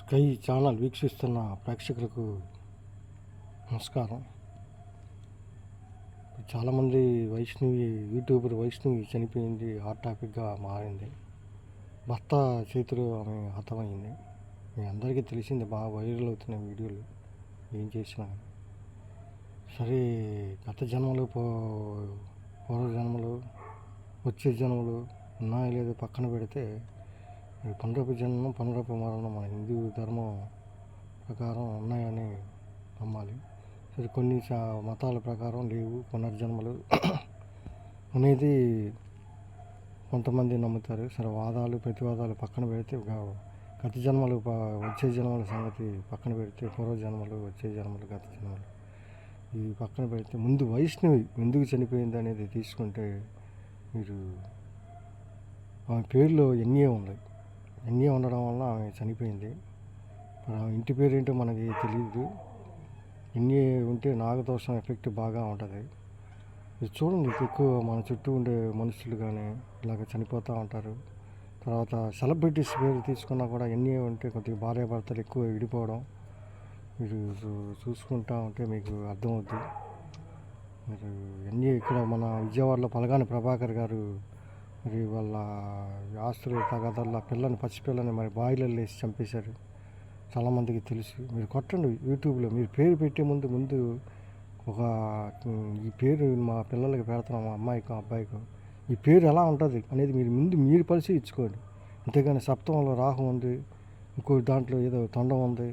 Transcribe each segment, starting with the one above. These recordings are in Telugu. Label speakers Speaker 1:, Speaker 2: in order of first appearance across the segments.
Speaker 1: స్కై ఛానల్ వీక్షిస్తున్న ప్రేక్షకులకు నమస్కారం. చాలామంది యూట్యూబర్ వైష్ణవి చనిపోయింది, హాట్ టాపిక్గా మారింది. భర్త చేతిలో ఆమె హతమైంది. మీ అందరికీ తెలిసింది, బాగా వైరల్ అవుతున్న వీడియోలు. ఏం చేసినా సరే, గత జన్మలు పూర్వ జన్మలు వచ్చే జన్మలు ఉన్నాయో లేదో పక్కన పెడితే, పునరపి జన్మం పునరపి మరణం మన హిందూ ధర్మం ప్రకారం ఉన్నాయని నమ్మాలి. సరే, కొన్ని మతాల ప్రకారం లేవు పునర్జన్మలు అనేది కొంతమంది నమ్ముతారు. సరే, వాదాలు ప్రతివాదాలు పక్కన పెడితే, గత జన్మలు వచ్చే జన్మల సంగతి పక్కన పెడితే, పూర్వజన్మలు వచ్చే జన్మలు గత జన్మలు ఇవి పక్కన పెడితే, ముందు వైష్ణవి ఎందుకు చనిపోయింది అనేది తీసుకుంటే, మీరు ఆమె పేరులో ఎన్ఏ ఉన్నాయి. ఎన్ఏ ఉండడం వల్ల ఆమె చనిపోయింది. మరి ఆమె ఇంటి పేరు ఏంటో మనకి తెలియదు. ఎన్ఏ ఉంటే నాగదోషం ఎఫెక్ట్ బాగా ఉంటుంది. ఇది చూడండి, ఎక్కువ మన చుట్టూ ఉండే మనుషులు కానీ ఇలాగ చనిపోతూ ఉంటారు. తర్వాత సెలబ్రిటీస్ పేరు తీసుకున్నా కూడా ఎన్ఏ ఉంటే కొద్దిగా భార్యాభర్తలు ఎక్కువ విడిపోవడం మీరు చూసుకుంటా ఉంటే మీకు అర్థమవుద్ది. మీరు ఎన్ఏ ఇక్కడ మన విజయవాడలో పలగాని ప్రభాకర్ గారు మరి వాళ్ళ ఆస్తులు తగాదాల్లో పిల్లని పసిపిల్లని మరి బాయిలర్లు వేసి చంపేశారు. చాలామందికి తెలుసు. మీరు కొట్టండి యూట్యూబ్లో, మీరు పేరు పెట్టే ముందు ఒక ఈ పేరు మా పిల్లలకి పెడతాం, మా అమ్మాయికో అబ్బాయికో, ఈ పేరు ఎలా ఉంటుంది అనేది మీరు పరిశీలించుకోండి. అంతేగాని సప్తమంలో రాహు ఉంది, ఇంకో దాంట్లో ఏదో తొండం ఉంది,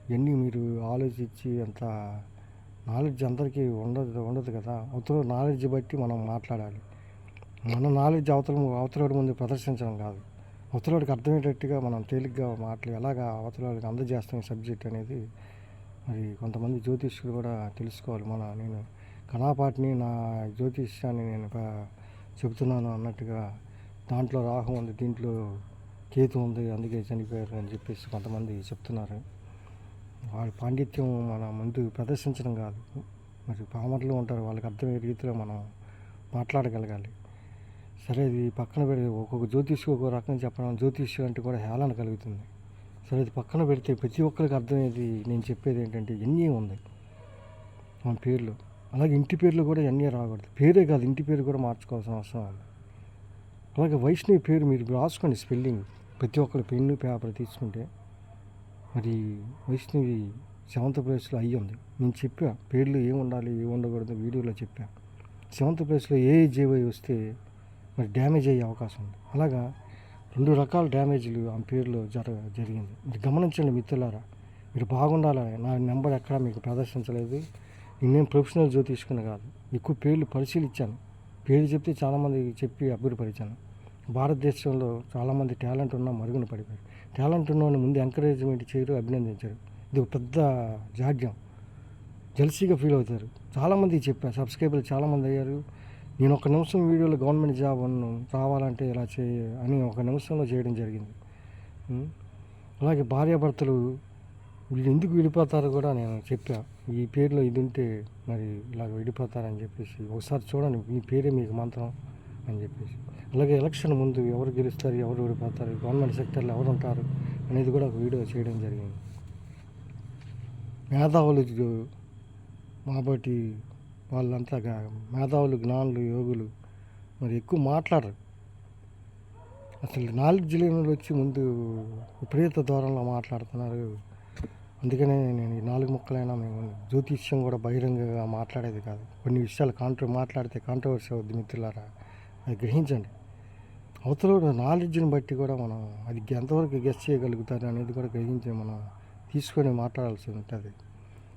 Speaker 1: ఇవన్నీ మీరు ఆలోచించి అంత నాలెడ్జ్ అందరికీ ఉండదు కదా. అవతల నాలెడ్జ్ బట్టి మనం మాట్లాడాలి. మన నాలెడ్జ్ అవతలవాడి ముందు ప్రదర్శించడం కాదు. అవతలవాడికి అర్థమయ్యేటట్టుగా మనం తేలిగ్గా ఎలాగా అవతలవాడికి అందజేస్తాం ఈ సబ్జెక్ట్ అనేది మరి కొంతమంది జ్యోతిష్యులు కూడా తెలుసుకోవాలి. నేను కణాపాటిని నా జ్యోతిష్యాన్ని నేను చెబుతున్నాను అన్నట్టుగా, దాంట్లో రాహు ఉంది, దీంట్లో కేతు ఉంది, అందుకే చనిపోయారు అని చెప్పేసి కొంతమంది చెప్తున్నారు. వాళ్ళ పాండిత్యం మన ముందు ప్రదర్శించడం కాదు. మరి పామర్లు ఉంటారు, వాళ్ళకి అర్థమయ్యే రీతిలో మనం మాట్లాడగలగాలి. సరే, ఇది పక్కన పెడితే ఒక్కొక్క జ్యోతిష్యం ఒక్కొక్క రకం చెప్పడం, జ్యోతిష్యం అంటే కూడా హేళన కలుగుతుంది. సరే, ఇది పక్కన పెడితే ప్రతి ఒక్కరికి అర్థమయ్యేది నేను చెప్పేది ఏంటంటే, ఎన్ఏ ఉంది మన పేర్లు. అలాగే ఇంటి పేర్లు కూడా ఎన్ఏ రాకూడదు. పేరే కాదు, ఇంటి పేరు కూడా మార్చుకోవాల్సిన అవసరం ఉంది. అలాగే వైష్ణవి పేరు మీరు రాసుకోండి, స్పెల్లింగ్ ప్రతి ఒక్కరు పెన్ను పేపర్ తీసుకుంటే. మరి వైష్ణవి 7th ప్లేస్లో అయ్యి ఉంది. నేను చెప్పా పేర్లు ఏమి ఉండాలి ఏమి ఉండకూడదు వీడియోలో చెప్పా. 7th ప్లేస్లో ఏజేవై వస్తే మరి డ్యామేజ్ అయ్యే అవకాశం ఉంది. అలాగా 2 రకాల డ్యామేజ్లు ఆ పేరులో జరిగింది. మీరు గమనించండి మిత్రులారా, మీరు బాగుండాలని నా నెంబర్ ఎక్కడా మీకు ప్రదర్శించలేదు. నేనేం ప్రొఫెషనల్ జ్యోతిష్కుని కాదు. ఎక్కువ పేర్లు పరిశీలించాను. పేరు చెప్తే చాలామంది చెప్పి అభివృద్ధిపరిచాను. భారతదేశంలో చాలామంది టాలెంట్ ఉన్నా మరుగున పడిపోయారు. టాలెంట్ ఉన్నవాడిని ముందు ఎంకరేజ్మెంట్ చేయరు, అభినందించారు. ఇది ఒక పెద్ద జాడ్యం. జల్సీగా ఫీల్ అవుతారు. చాలామంది చెప్పారు, సబ్స్క్రైబర్లు చాలామంది అయ్యారు. నేను ఒక నిమిషం వీడియోలో గవర్నమెంట్ జాబ్ రావాలంటే ఇలా అని ఒక నిమిషంలో చేయడం జరిగింది. అలాగే భార్యాభర్తలు వీళ్ళు ఎందుకు విడిపోతారో కూడా నేను చెప్పా. ఈ పేరులో ఇది ఉంటే మరి ఇలాగ విడిపోతారని చెప్పేసి ఒకసారి చూడండి, ఈ పేరే మీకు మంత్రం అని చెప్పేసి. అలాగే ఎలక్షన్ ముందు ఎవరు గెలుస్తారు, ఎవరు విడిపోతారు, గవర్నమెంట్ సెక్టర్లో ఎవరు ఉంటారు అనేది కూడా ఒక వీడియో చేయడం జరిగింది. మేధావులు మాబట్టి వాళ్ళంతా మేధావులు, జ్ఞానులు, యోగులు మరి ఎక్కువ మాట్లాడరు. అసలు నాలెడ్జ్ లేని వాళ్ళు వచ్చి ముందు విపరీత ధోరణిలో మాట్లాడుతున్నారు. అందుకనే నేను ఈ 4 ముక్కలైనా మేము జ్యోతిష్యం కూడా బహిరంగంగా మాట్లాడేది కాదు. కొన్ని విషయాలు మాట్లాడితే కాంట్రవర్సీ అవుద్ది మిత్రులారా, అది గ్రహించండి. అవతల నాలెడ్జ్ని బట్టి కూడా మనం అది ఎంతవరకు గెస్ చేయగలుగుతారు అనేది కూడా గ్రహించి మనం తీసుకొని మాట్లాడాల్సి ఉంటుంది.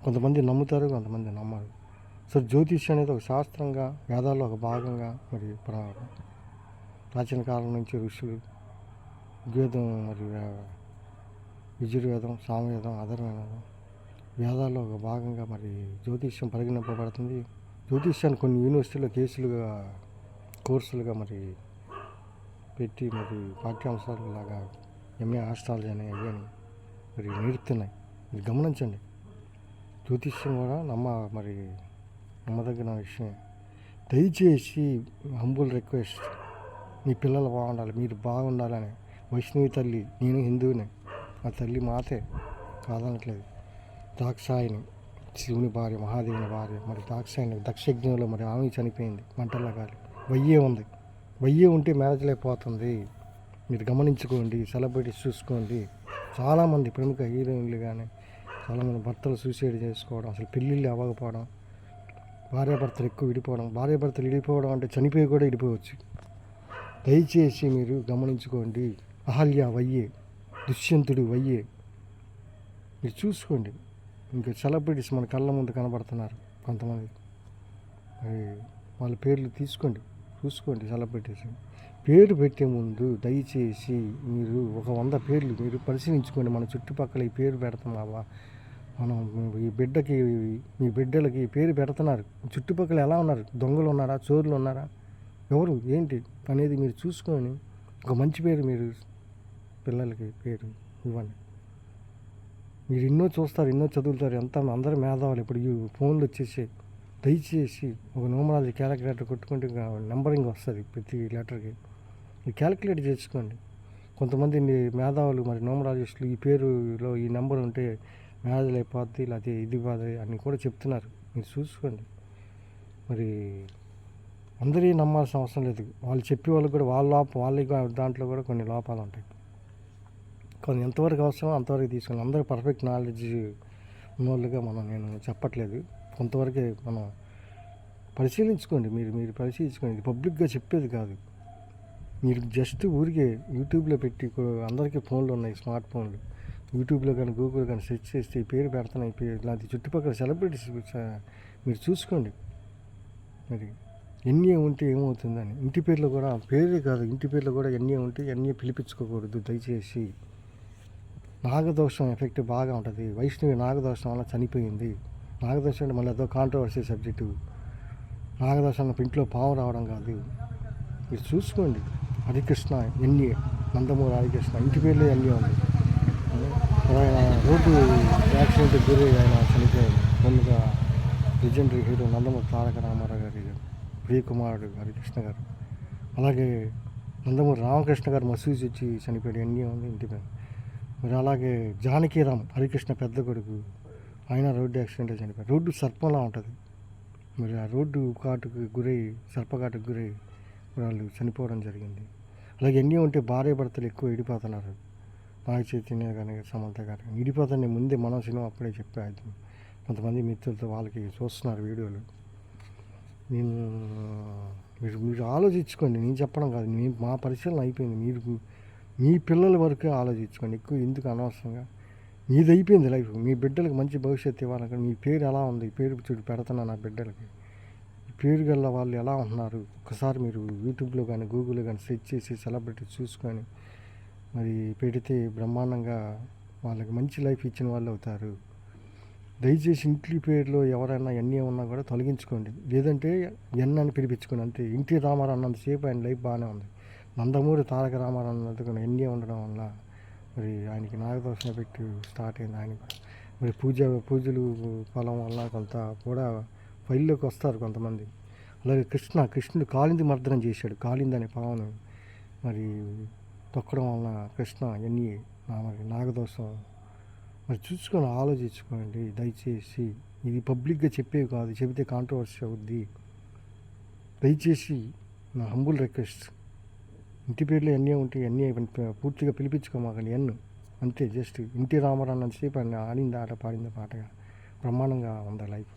Speaker 1: కొంతమంది నమ్ముతారు, కొంతమంది నమ్మరు. సో జ్యోతిష్యం అనేది ఒక శాస్త్రంగా, వేదాల్లో ఒక భాగంగా, మరి ప్రాచీన కాలం నుంచి ఋషులు ఋగ్వేదం మరియు యజుర్వేదం, సామవేదం, అథర్వవేదం వేదాల్లో ఒక భాగంగా మరి జ్యోతిష్యం పరిగణింపబడుతుంది. జ్యోతిష్యాన్ని కొన్ని యూనివర్సిటీలో కోర్సులుగా మరి పెట్టి మరి పాఠ్యాంశాలు లాగా ఎంఏ ఆస్ట్రాలజీ అని అయ్యని మరి నేర్పుతున్నాయి. మీరు గమనించండి. జ్యోతిష్యం కూడా నమ్మదగిన విషయం. దయచేసి హంబుల్ రిక్వెస్ట్, మీ పిల్లలు బాగుండాలి, మీరు బాగుండాలని. వైష్ణవి తల్లి, నేను హిందువుని, ఆ తల్లి మాతే, కాదనట్లేదు. దాక్షాయిని, శివుని భార్య, మహాదేవుని భార్య. మరి దాక్షాయిని దక్షయజ్ఞంలో మరి ఆమె చనిపోయింది మంటల్లో కాలి. వయ్యే ఉంది. వయ్యే ఉంటే మ్యారేజ్ అయిపోతుంది. మీరు గమనించుకోండి, సెలబ్రిటీస్ చూసుకోండి. చాలామంది ప్రముఖ హీరోయిన్లు కానీ చాలామంది భర్తలు సూసైడ్ చేసుకోవడం, అసలు పెళ్ళిళ్ళు అవ్వకపోవడం, భార్యాభర్తలు ఎక్కువ విడిపోవడం. భార్యాభర్తలు విడిపోవడం అంటే చనిపోయి కూడా విడిపోవచ్చు. దయచేసి మీరు గమనించుకోండి. అహల్య వయ్యే, దుష్యంతుడు వయ్యే. మీరు చూసుకోండి. ఇంకా సెలబ్రిటీస్ మన కళ్ళ ముందు కనబడుతున్నారు కొంతమంది. మరి వాళ్ళ పేర్లు చూసుకోండి. సెలబ్రిటీస్ పేరు పెట్టే ముందు దయచేసి మీరు ఒక 100 పేర్లు మీరు పరిశీలించుకోండి. మన చుట్టుపక్కల ఈ పేరు పెడుతున్నావా, మనం ఈ బిడ్డకి, మీ బిడ్డలకి పేరు పెడుతున్నారు. చుట్టుపక్కల ఎలా ఉన్నారు, దొంగలు ఉన్నారా, చోరులు ఉన్నారా, ఎవరు ఏంటి అనేది మీరు చూసుకొని ఒక మంచి పేరు మీరు పిల్లలకి పేరు ఇవ్వండి. మీరు ఎన్నో చూస్తారు, ఎన్నో చదువుతారు, అందరూ మేధావులు. ఇప్పుడు ఈ ఫోన్లు వచ్చేసి దయచేసి ఒక న్యూమరాలజీ క్యాలిక్యులేటర్ కొట్టుకుంటే నెంబరింగ్ వస్తుంది ప్రతి లెటర్కి. ఇది క్యాలిక్యులేట్ చేసుకోండి. కొంతమంది మేధావులు మరి న్యూమరాలజిస్టులు ఈ పేరులో ఈ నెంబర్ ఉంటే మ్యారేజ్ అయిపోద్ది, లేకపోతే ఇది కాదు అని కూడా చెప్తున్నారు. మీరు చూసుకోండి. మరి అందరి నమ్మాల్సిన అవసరం లేదు. వాళ్ళు చెప్పే వాళ్ళకి కూడా వాళ్ళ దాంట్లో కూడా కొన్ని లోపాలు ఉంటాయి. కొన్ని ఎంతవరకు అవసరమో అంతవరకు తీసుకోండి. అందరూ పర్ఫెక్ట్ నాలెడ్జ్ ఉన్నోళ్ళుగా నేను చెప్పట్లేదు. కొంతవరకే మనం పరిశీలించుకోండి. మీరు పరిశీలించుకోండి. ఇది పబ్లిక్గా చెప్పేది కాదు. మీరు జస్ట్ ఊరికే యూట్యూబ్లో పెట్టి, అందరికీ ఫోన్లు ఉన్నాయి, స్మార్ట్ ఫోన్లు. యూట్యూబ్లో కానీ గూగుల్ కానీ సెర్చ్ చేస్తే ఈ పేరు పెడుతున్నాయి. ఇలాంటి చుట్టుపక్కల సెలబ్రిటీస్ మీరు చూసుకోండి. మరి ఎన్ఏ ఉంటే ఏమవుతుందని. ఇంటి పేర్లు కూడా పేరే కాదు, ఇంటి పేర్లు కూడా ఎన్ఏ ఉంటే ఎన్ఏ పిలిపించుకోకూడదు దయచేసి. నాగదోషం ఎఫెక్ట్ బాగా ఉంటుంది. వైష్ణవి నాగదోషం వల్ల చనిపోయింది. నాగదోషం అంటే మళ్ళీ అదో కాంట్రవర్సీ సబ్జెక్టు. నాగదోషం అన్న ఇంట్లో పాము రావడం కాదు. మీరు చూసుకోండి. హరికృష్ణ ఎన్ఏ, నందమూరి హరికృష్ణ ఇంటి పేర్లో ఎన్ఏ ఉంది. ఆయన రోడ్డు యాక్సిడెంట్కి గురి ఆయన చనిపోయాడు. ముందుగా లెజెండరీ హీరో నందమూరి తారక రామారావు గారి ప్రియకుమారుడు హరికృష్ణ గారు. అలాగే నందమూరి రామకృష్ణ గారు మసూజ్ వచ్చి చనిపోయాడు, ఎన్ఏ ఉంది ఇంటి మీద. మరి అలాగే జానకీరామ్ హరికృష్ణ పెద్ద కొడుకు, ఆయన రోడ్డు యాక్సిడెంట్ చనిపోయాడు. రోడ్డు సర్పంలా ఉంటుంది. మరి ఆ రోడ్డు సర్పకాటుకు గురై వాళ్ళు చనిపోవడం జరిగింది. అలాగే ఎన్ఏ ఉంటే భార్యాభర్తలు ఎక్కువ విడిపోతున్నారు. నాగ చైతన్య కానీ సమంత గారు విడిపోతాన్ని ముందే మనం సినిమా అప్పుడే చెప్పాను. కొంతమంది మిత్రులతో వాళ్ళకి చూస్తున్నారు వీడియోలు. మీరు ఆలోచించుకోండి. నేను చెప్పడం కాదు, మా పరిశీలన అయిపోయింది. మీరు మీ పిల్లల వరకే ఆలోచించుకోండి. ఎక్కువ ఎందుకు అనవసరంగా. మీది అయిపోయింది లైఫ్. మీ బిడ్డలకు మంచి భవిష్యత్తు ఇవ్వాలనుకుంటే మీ పేరు ఎలా ఉంది, పేరు చూడు పెడుతున్నా నా బిడ్డలకి. ఈ పేరు గల్ల వాళ్ళు ఎలా ఉంటున్నారు ఒకసారి మీరు యూట్యూబ్లో కానీ గూగుల్లో కానీ సెర్చ్ చేసి సెలబ్రిటీస్ చూసుకొని మరి పెడితే బ్రహ్మాండంగా వాళ్ళకి మంచి లైఫ్ ఇచ్చిన వాళ్ళు అవుతారు. దయచేసి ఇంటి పేరులో ఎవరైనా ఎన్ఏ ఉన్నా కూడా తొలగించుకోండి. లేదంటే ఎన్ అని పిలిపించుకోండి అంతే. ఇంటి రామారావు అన్నంతసేపు ఆయన లైఫ్ బాగానే ఉంది. నందమూరి తారక రామారావు అన్నందుకు ఎన్ఏ ఉండడం వల్ల మరి ఆయనకి నాగదోషం ఎఫెక్ట్ స్టార్ట్ అయింది. ఆయన కూడా మరి పూజలు ఫలం వల్ల కొంత కూడా ఫైల్లోకి వస్తారు కొంతమంది. అలాగే కృష్ణుడు కాళింది మర్దనం చేశాడు. కాళింది అనే పావును మరి తొక్కడం వలన కృష్ణ ఎన్ఏ మరి నాగదోషం. మరి చూసుకొని ఆలోచించుకోండి దయచేసి. ఇది పబ్లిక్గా చెప్పేవి కాదు, చెబితే కాంట్రవర్సీ అవుద్ది. దయచేసి నా హంబుల్ రిక్వెస్ట్. ఇంటి పేర్లో ఎన్ఏ ఉంటే ఎన్ఏ పూర్తిగా పిలిపించుకోమాకండి. అంతే. జస్ట్ ఇంటి రామారావు అన్నంతసేపు ఆడింది ఆట, పాడింది పాటగా బ్రహ్మాండంగా ఉంది లైఫ్.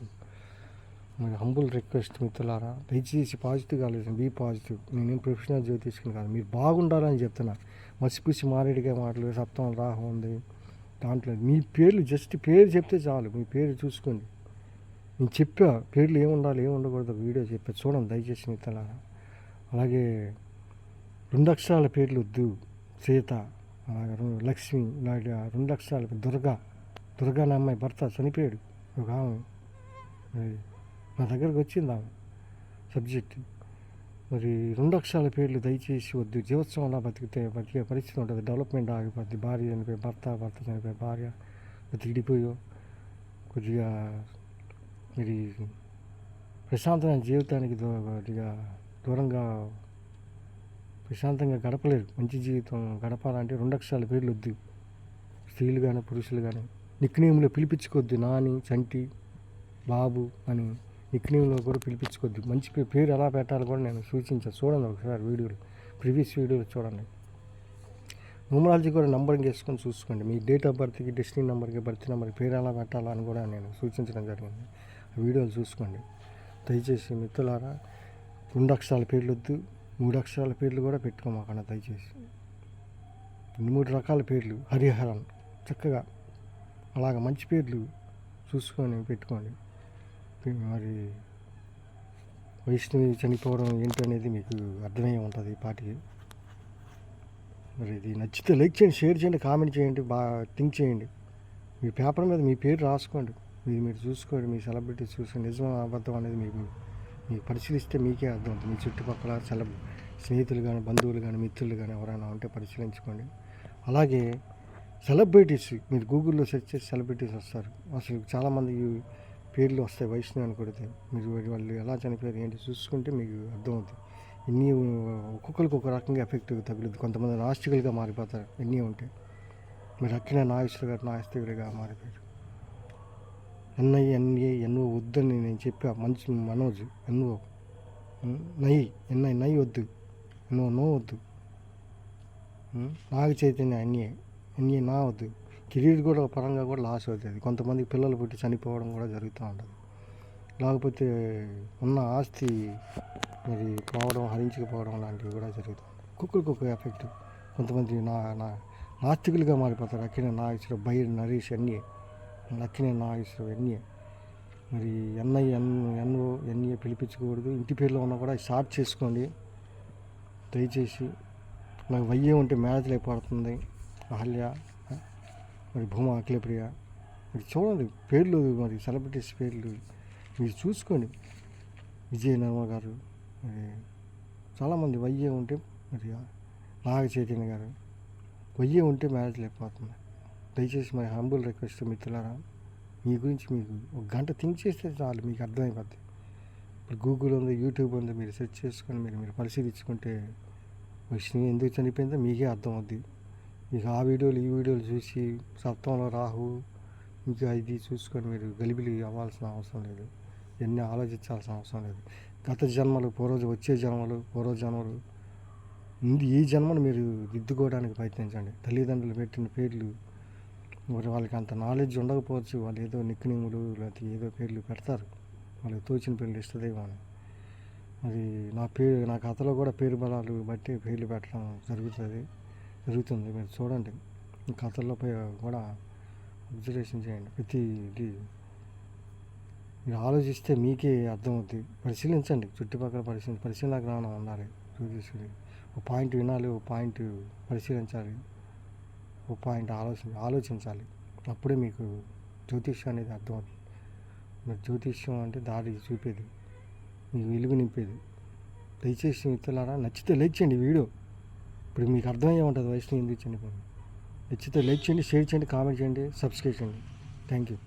Speaker 1: మరి హంబుల్ రిక్వెస్ట్ మిత్రులారా, దయచేసి పాజిటివ్గా ఆలోచన, బీ పాజిటివ్. నేనేం ప్రొఫెషనల్ జ్యోతిష్కుని కాదు, మీరు బాగుండాలని చెప్తున్నా. మసిపూసి మారేడుగా మాటలు, సప్తం రాహం ఉంది దాంట్లో. మీ పేర్లు జస్ట్ పేరు చెప్తే చాలు. మీ పేరు చూసుకోండి. నేను చెప్పా పేర్లు ఏముండాలి ఏమి ఉండకూడదు వీడియో చెప్పా, చూడండి దయచేసి మిత్రులారా. అలాగే 2 అక్షరాల పేర్లు వద్దు. సీత, అలాగే లక్ష్మి, ఇలాగే 2 అక్షరాల దుర్గా అనే అమ్మాయి భర్త చనిపోయాడు. ఒక ఆమె నా దగ్గరకు వచ్చింది ఆమె సబ్జెక్ట్. మరి 2 అక్షరాల పేర్లు దయచేసి వద్దు. జీవోత్సవంలా బతికే పరిస్థితి ఉంటుంది. డెవలప్మెంట్ ఆగిపోద్ది. భార్య చనిపోయి భర్త చనిపోయి భార్య బతికిడిపోయో కొద్దిగా మరి ప్రశాంతమైన జీవితానికి కొద్దిగా దూరంగా ప్రశాంతంగా గడపలేరు. మంచి జీవితం గడపాలంటే 2 అక్షరాల పేర్లు వద్దు. స్త్రీలు కానీ పురుషులు కానీ నిక్నేమ్లో పిలిపించుకోవద్దు. నాని, చంటి, బాబు అని నిక్నేమ్లో కూడా పిలిపించుకోవద్దు. మంచి పేరు ఎలా పెట్టాలో కూడా నేను సూచించాను. చూడండి ఒకసారి వీడియోలు, ప్రీవియస్ వీడియోలు చూడండి. న్యూమరాలజీ కూడా నంబరింగ్ వేసుకొని చూసుకోండి. మీ డేట్ ఆఫ్ బర్త్కి, డెస్టినీ నెంబర్కి, బర్త్ నెంబర్కి పేరు ఎలా పెట్టాలని కూడా నేను సూచించడం జరిగింది. ఆ వీడియోలు చూసుకోండి. దయచేసి మిత్రులారా, 2 అక్షరాల పేర్లు వద్దు, 3 అక్షరాల పేర్లు కూడా పెట్టుకోమాకండి దయచేసి. 3 రకాల పేర్లు, హరిహరన్ చక్కగా అలాగ మంచి పేర్లు చూసుకొని పెట్టుకోండి. మరి వైష్ణవి చనిపోవడం ఏంటనేది మీకు అర్థమై ఉంటుంది ఈ పాటికి. మరి ఇది నచ్చితే లైక్ చేయండి, షేర్ చేయండి, కామెంట్ చేయండి, బాగా థింక్ చేయండి. మీ పేపర్ మీద మీ పేరు రాసుకోండి. మీరు చూసుకోండి. మీ సెలబ్రిటీస్ చూసి నిజం అబద్ధం అనేది మీకు పరిశీలిస్తే మీకే అర్థం అవుతుంది. మీ చుట్టుపక్కల స్నేహితులు కానీ, బంధువులు కానీ, మిత్రులు కానీ ఎవరైనా ఉంటే పరిశీలించుకోండి. అలాగే సెలబ్రిటీస్ మీరు గూగుల్లో సెర్చ్ చేసి సెలబ్రిటీస్ వస్తారు. అసలు చాలామంది పేర్లు వస్తాయి వైష్ణవి అని కొడితే. మీరు వాళ్ళు ఎలా చనిపోయారు ఏంటి చూసుకుంటే మీకు అర్థమవుతుంది. ఎన్ని ఒక్కొక్కరికి ఒక రకంగా ఎఫెక్ట్ తగులుద్ది. కొంతమంది నాస్తికులుగా మారిపోతారు ఎన్ని ఉంటే. మీరు అక్కిన నాస్తికులుగా మారిపోయారు. ఎన్ఓ వద్దని నేను చెప్పా. మంచి మనోజ్ ఎన్ఓ నై వద్దు, నో వద్దు. నాగ చైతన్య ఎన్ఏ నా వద్దు. కెరీర్ కూడా పరంగా కూడా లాస్ అవుతుంది. కొంతమంది పిల్లలు పుట్టి చనిపోవడం కూడా జరుగుతూ ఉంటుంది. లేకపోతే ఉన్న ఆస్తి మరి పోవడం, హరించకపోవడం లాంటివి కూడా జరుగుతుంది. ఒక్కొక్కరికి ఎఫెక్ట్. కొంతమంది నాస్తికులుగా మారిపోతారు. అక్కినే నాగేశ్వరరావు, బై నరేష్ అక్కినే నాగేశ్వరరావు మరి ఎన్ఏ పిలిపించకూడదు. ఇంటి పేర్లో ఉన్నా కూడా షార్ట్ చేసుకోండి దయచేసి. నాకు వయ్యే ఉంటే మ్యారేజ్లు అయిపోతుంది. అహల్య, మరి భూమా అఖిలప్రియ, మరి చూడండి పేర్లు, మరి సెలబ్రిటీస్ పేర్లు మీరు చూసుకోండి. విజయ నిర్మల్ గారు, మరి చాలామంది వయ్యే ఉంటే, మరి నాగ చైతన్య గారు వయ్యే ఉంటే మ్యారేజ్లు అయిపోతుంది. దయచేసి మరి హంబుల్ రిక్వెస్ట్ మిత్రులారా, మీ గురించి మీకు 1 గంట థింక్ చేస్తే చాలు, మీకు అర్థమైపోద్ది. ఇప్పుడు గూగుల్ ఉంది, యూట్యూబ్ ఉంది, మీరు సెర్చ్ చేసుకొని మీరు పరిశీలించుకుంటే వైష్ణవి ఎందుకు చనిపోయిందో మీకే అర్థం అవుద్ది. మీకు ఆ వీడియోలు ఈ వీడియోలు చూసి సప్తంలో రాహు ఇంకా ఇది చూసుకొని మీరు గలిబిలి అవ్వాల్సిన అవసరం లేదు. ఇవన్నీ ఆలోచించాల్సిన అవసరం లేదు. గత జన్మలు, వచ్చే జన్మలు, పూర్వజన్మలు ముందు ఈ జన్మను మీరు దిద్దుకోవడానికి ప్రయత్నించండి. తల్లిదండ్రులు పెట్టిన పేర్లు మరి వాళ్ళకి అంత నాలెడ్జ్ ఉండకపోవచ్చు. వాళ్ళు ఏదో నిక్నేములు లేకపోతే ఏదో పేర్లు పెడతారు. వాళ్ళకి తోచిన పేర్లు ఇస్తుందేమో అని. మరి నా కథలో కూడా పేరు బలాలు బట్టి పేర్లు పెట్టడం జరుగుతుంది. మీరు చూడండి, ఈ కథల్లో కూడా అబ్జర్వేషన్ చేయండి. ప్రతిది మీరు ఆలోచిస్తే మీకే అర్థమవుతుంది. పరిశీలించండి, చుట్టుపక్కల పరిశీలన జ్ఞానం ఉండాలి. జ్యోతిష్యుడి ఒక పాయింట్ వినాలి, ఒక పాయింట్ పరిశీలించాలి, ఒక పాయింట్ ఆలోచించాలి. అప్పుడే మీకు జ్యోతిష్యం అనేది అర్థమవుతుంది. మరి జ్యోతిష్యం అంటే దారి చూపేది, మీకు వెలుగు నింపేది. దయచేసి మిత్రులారా, నచ్చితే లైక్ చేయండి వీడియో. ఇప్పుడు మీకు అర్థమయ్యే ఉంటుంది వైష్ణవి ఎందుకు చనిపోయింది. నచ్చితే లైక్ చేయండి, షేర్ చేయండి, కామెంట్ చేయండి, సబ్స్క్రైబ్ చేయండి. Thank you.